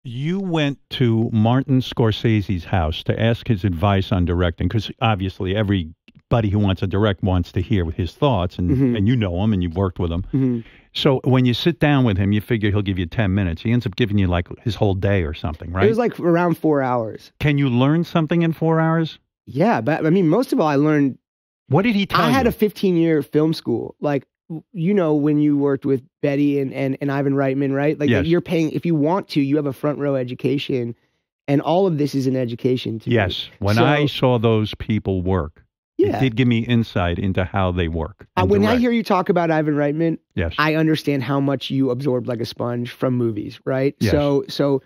You went to Martin Scorsese's house to ask his advice on directing, because obviously everybody who wants to direct wants to hear his thoughts, and you know him and you've worked with him. So when you sit down with him, you figure he'll give you 10 minutes. He ends up giving you like his whole day or something, right? It was like around 4 hours. Can you learn something in 4 hours? Yeah, but I mean, most of all, I learned. What did he tell you? I had a 15-year film school. Like, you know, when you worked with Betty and Ivan Reitman, right? Like, yes. You're paying, if you want to, you have a front row education. And all of this is an education to Yes. Me. When I saw those people work, it did give me insight into how they work. When I hear you talk about Ivan Reitman, yes. I understand how much you absorb like a sponge from movies, right? Yes. So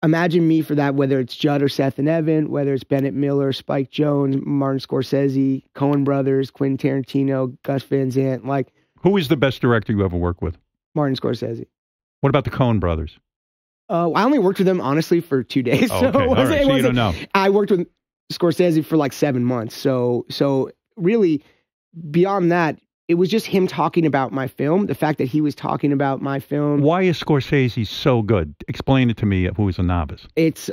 imagine me for that, whether it's Judd or Seth and Evan, whether it's Bennett Miller, Spike Jonze, Martin Scorsese, Coen Brothers, Quentin Tarantino, Gus Van Sant. Like, who is the best director you ever worked with? Martin Scorsese. What about the Coen Brothers? I only worked with them, honestly, for 2 days. Oh, okay. All right. So you don't know. I worked with Scorsese for like 7 months. So really, beyond that, it was just him talking about my film. The fact that he was talking about my film. Why is Scorsese so good? Explain it to me, who is a novice. It's,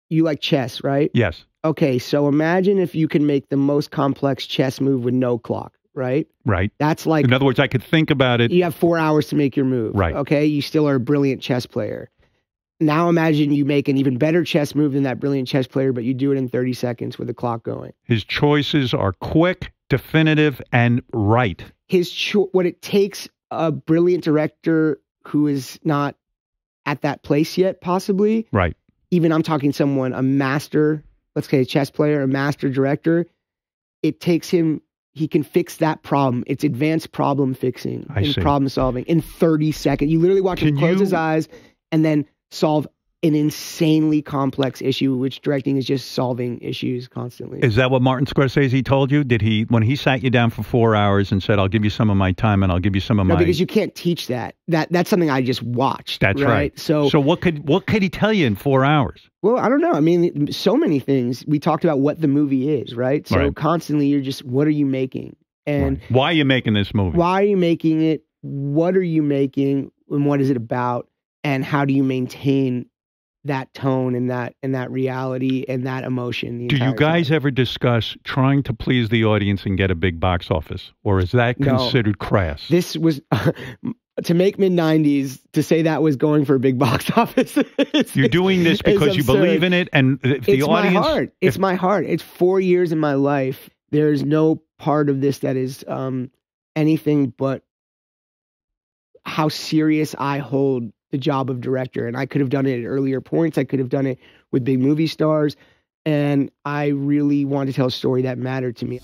you like chess, right? Yes. Okay, so imagine if you can make the most complex chess move with no clock, right? Right. That's like... In other words, I could think about it. You have 4 hours to make your move. Right. Okay, you still are a brilliant chess player. Now imagine you make an even better chess move than that brilliant chess player, but you do it in 30 seconds with the clock going. His choices are quick, definitive, and right. What it takes a brilliant director who is not at that place yet, possibly. Right. Even I'm talking someone, a master, let's say a chess player, a master director. It takes him, he can fix that problem. It's advanced problem fixing and problem solving in 30 seconds. You literally watch him close his eyes and then solve an insanely complex issue, which directing is just solving issues constantly. Is that what Martin Scorsese told you? Did he, when he sat you down for 4 hours and said, I'll give you some of my time and I'll give you some of my... No, because you can't teach that. That's something I just watched. That's right. So what could he tell you in 4 hours? Well, I don't know. I mean, so many things. We talked about what the movie is, right? So constantly you're just, what are you making? And why are you making this movie? Why are you making it? What are you making? And what is it about? And how do you maintain that tone and that reality and that emotion? Do you guys ever discuss trying to please the audience and get a big box office? Or is that considered crass? This was, to make mid-90s, to say that was going for a big box office. You're doing this because you believe in it, and the audience... my heart. It's my heart. It's 4 years in my life. There's no part of this that is anything but how serious I hold the job of director. And I could have done it at earlier points. I could have done it with big movie stars. And I really want to tell a story that mattered to me.